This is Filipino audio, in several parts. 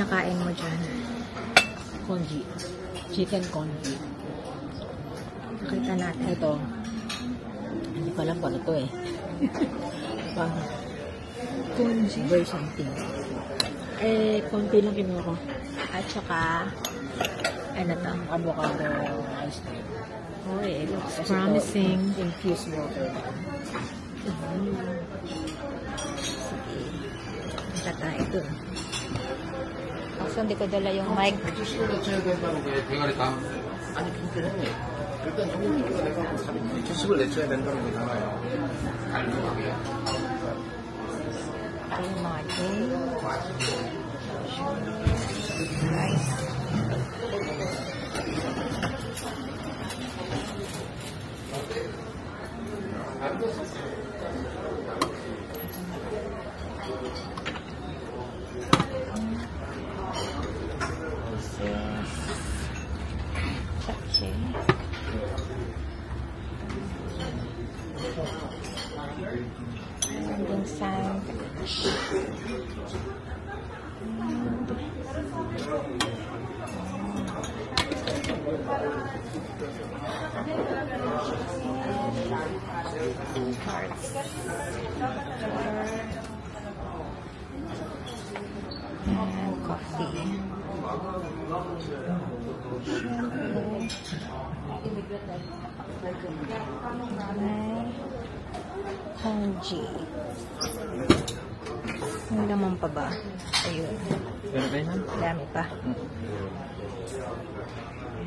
kinakain mo dyan? Congee. Chicken congee. Nakita natin. Ito. Hindi ko alam kung ano to eh. Parang Congee? very something. Eh, konti lang kinuha ko. At saka, ano to? Avocado ice cream. Oh, it looks Kasi promising. ito, infused water. Kata ito. Kaso hindi ko dala yung mic. 주식을 내쳐야 된다는 게 대가리 당 아니 그렇게 해 일단 정리가 내가 주식을 내쳐야 된다는 거잖아요. 깔끔하게. Ito yung mga game. Rice. Chachi. Sanding sandwich. Cards. And coffee. Congee. May laman pa ba? Ayun. Pero ba yun? Dami pa.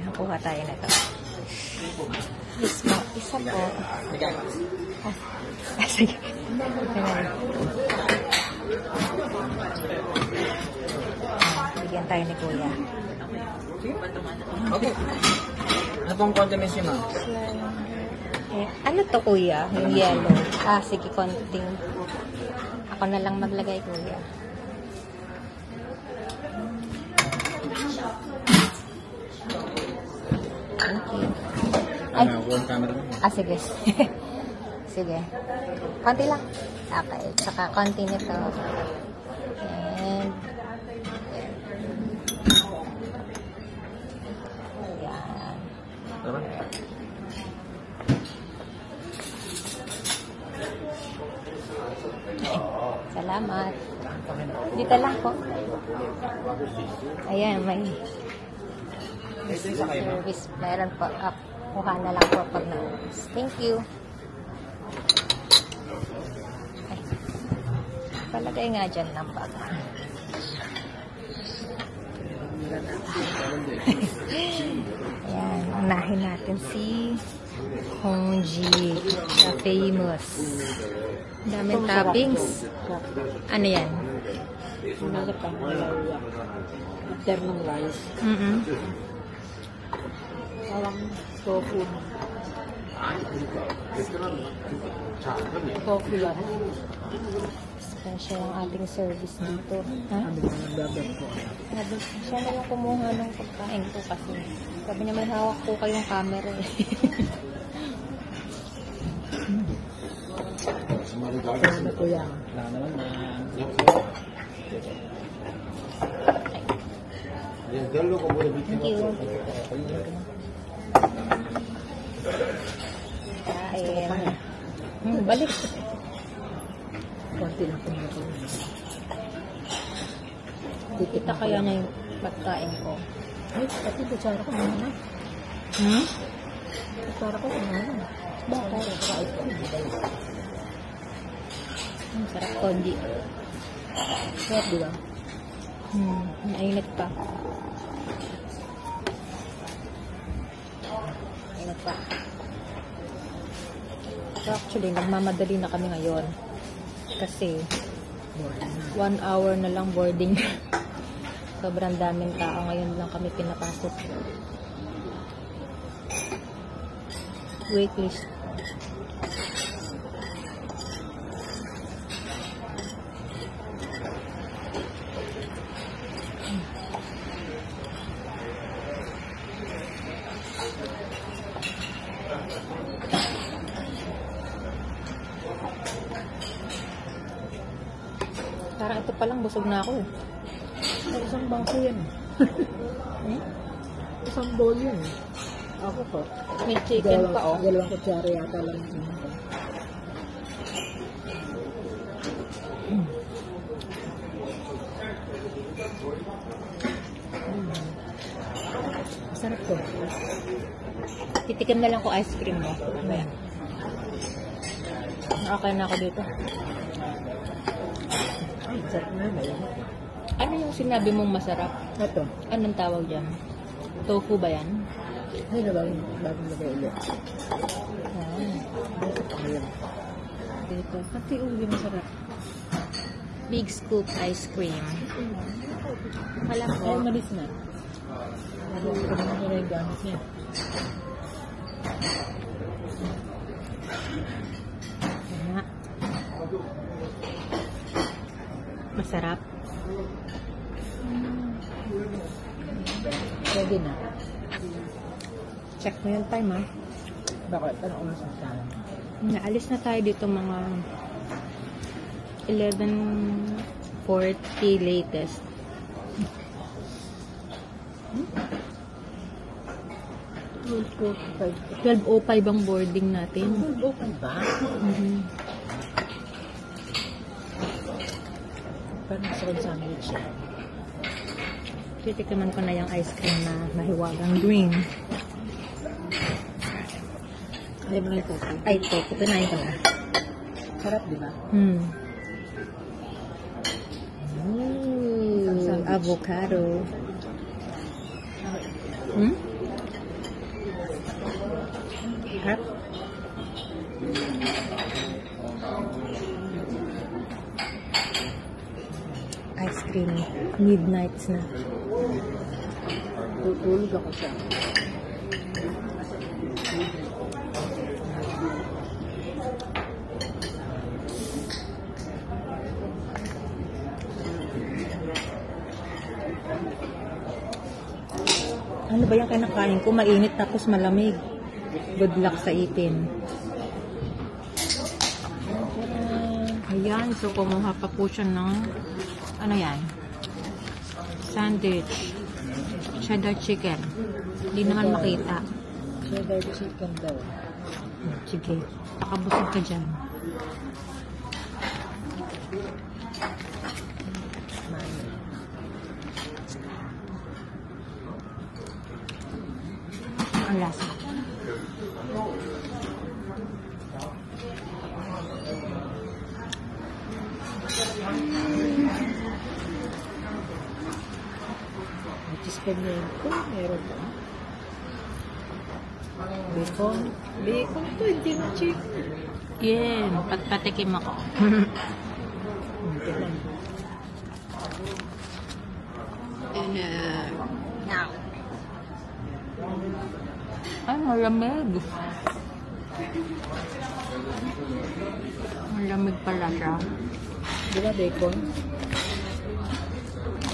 Nakuha tayo na ito. Isa po. Sige. Bigyan tayo ni Kuya. Okay. Ano pong condiments yun, ma'am? Eh, ano to, Kuya? Yung yellow. Sige, konting. Ako na lang maglagay, Kuya. Thank you. Ay. One camera mo. Sige. Sige. Konti lang. Okay. Tsaka konti nito. And yan. Tama? Salamat. Dito lang po. Ayan, may service. Meron po. Kuha na lang po pag na-ubos. Thank you. Ay. Palagay nga dyan ng bag. Ayan, unahin natin si Congee, the famous. Daming toppings. Ano yan? Nasa pang after ng rice. Parang tofu. Tofu yan. Special ang ating service dito. Ha? Ano ba nagdadab ko? Siya na yung kumuha ng pagkain ko kasi. Sabi niya may hawak po kayong camera eh. Ano ko yan? Wala naman na. Thank you. Kain. Balik. Konti lang kung ito. Kita kaya na yung pagkain ko. Ay, pati kutsara ko muna. Kutsara ko muna. Bakit? Sarap congee. Sarap, di ba? Mainit pa. Mainit pa. So actually, nagmamadali na kami ngayon. Kasi 1 hour na lang boarding. Sobrang daming tao. Ngayon lang kami pinapasok. Waitlist. Parang ito palang busog na ako eh. Isang baso yan. Isang bowl yun. Ako po. May chicken pa, oh. Dalawang kutsara yata lang yun. Masarap to. Titikim na lang ko ice cream mo. Ayan. Okay na ako dito. Ay, sarap na yun. Ano yung sinabi mong masarap? Ito. Anong tawag dyan? Tofu ba yan? Ay, bagong lagay ulit. Ito pa yun. Dito. Pati uli masarap. Big scoop ice cream. Kala Ay, ko. malis na. Malis ko naman nila yung gamit niya. Nga. Masarap. Pwede na. Check mo yung time, ha? Bakit? Ano oras na tayo? Naalis na tayo dito mga 11:40 latest. Open 12:05 ang boarding natin. ba? Parang gusto ko yung sandwich. Titikiman ko na yung ice cream na mahiwagang green. Ayaw mo na yung tofu. Ay, ito. Kinain ko na. Sarap, di ba? Ooh, avocado. Harap. Ice cream. Midnights na. Tutulog ako siya. Ano ba yung kinakain ko? Mainit tapos malamig. Good luck sa ipin. Ayan, so kumuha pa po siya ng ano yan? Sandwich. Cheddar chicken. Hindi naman makita. Cheddar chicken daw. Sige. Nakabusog ka dyan. Ang lasa. Which is pimiento. Meron ba? Bacon. Bacon to, hindi na chicken. Yan. Pagpatikim ako. Hindi lang. And, now. Ay, malamig. Malamig pala siya. Di ba bacon?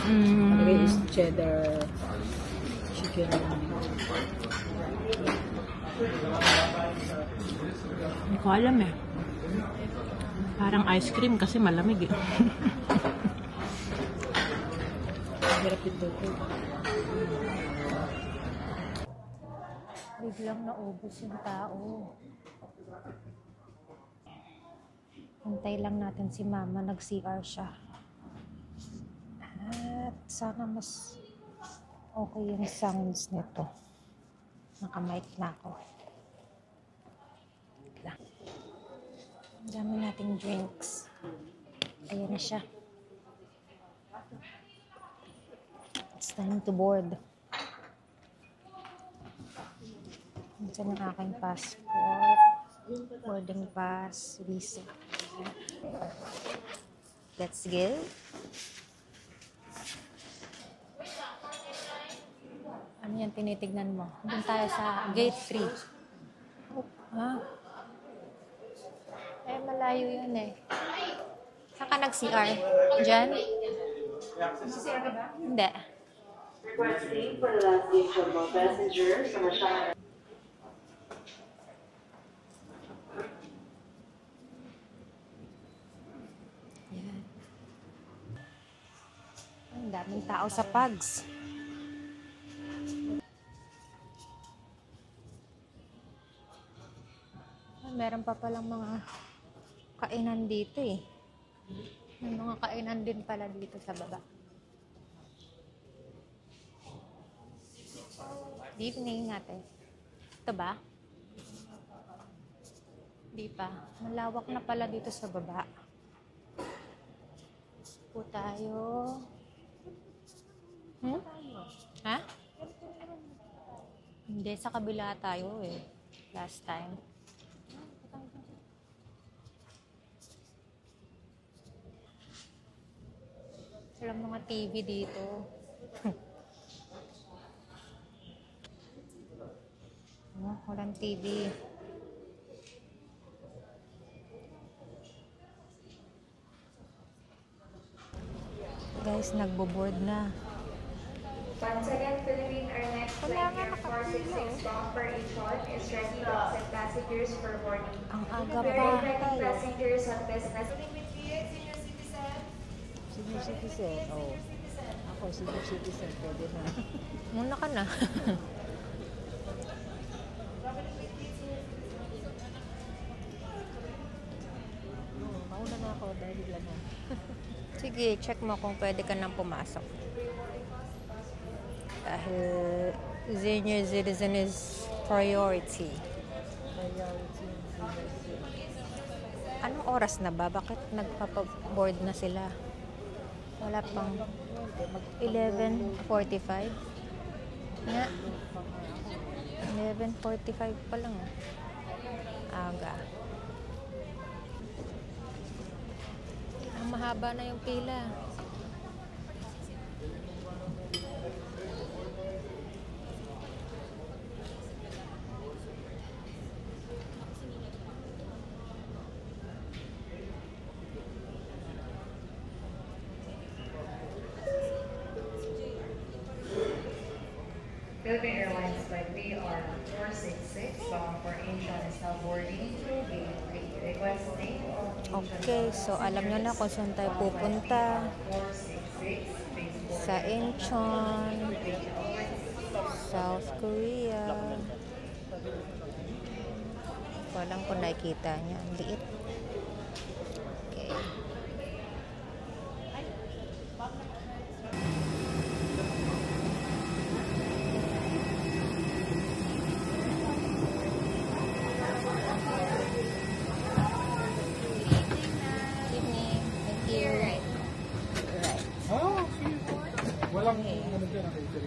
Ano is cheddar chicken. Hindi ko alam eh. Parang ice cream kasi malamig eh. Hirap ito ko. Biglang naubos yung tao. Hintay lang natin si Mama, nag-CR siya. At sana mas okay yung sounds nito. Naka-mic na ako. Wait lang. Ang dami nating drinks. Ayan na siya. It's time to board. Diyan ang aking passport, boarding pass, visa. Let's go. Ano yan tinitignan mo? Doon tayo sa gate 3. Oh, ha? Eh, malayo yun eh. Saan ka nag-CR? Diyan? Nag-CR ka ba? Hindi. Requesting for the last gate of all passengers from Rashad. Yan. Ang dami Daming tao sa Pugs. Meron pa palang mga kainan dito eh. May mga kainan din pala dito sa baba. Good evening natin. Ito ba? Di pa. Malawak na pala dito sa baba. Po tayo. Ha? Hindi, sa kabila tayo eh. Last time. Walang mga TV dito. Walang TV. Guys, nagbo-board na. Once again, Philippine Airlines Flight Air 466 bound for Incheon is ready to accept passengers for boarding. Ang aga We pa are inviting tayo. passengers on business. Senior citizen. Oh. Ako, senior citizen. Pwede na. Muna ka na. Mauna na ako dahil bigla na. Sige, check mo kung pwede ka nang pumasok. Dahil senior citizen is priority. Priority. Anong oras na ba? Bakit nagpapag-board na sila? Wala pang 11:45? Nga. 11:45 pa lang. Aga. Ang mahaba na yung pila. Philippine Airlines Flight VR 466 bound for Incheon is now boarding through gate 3. Requesting all Okay, so alam nyo na kung saan tayo pupunta. 466 please Sa Incheon, South Korea. Walang kung nakikita niya. Ang liit. Okay. Evening. Thank you. Right. Walang ano dyan, okay.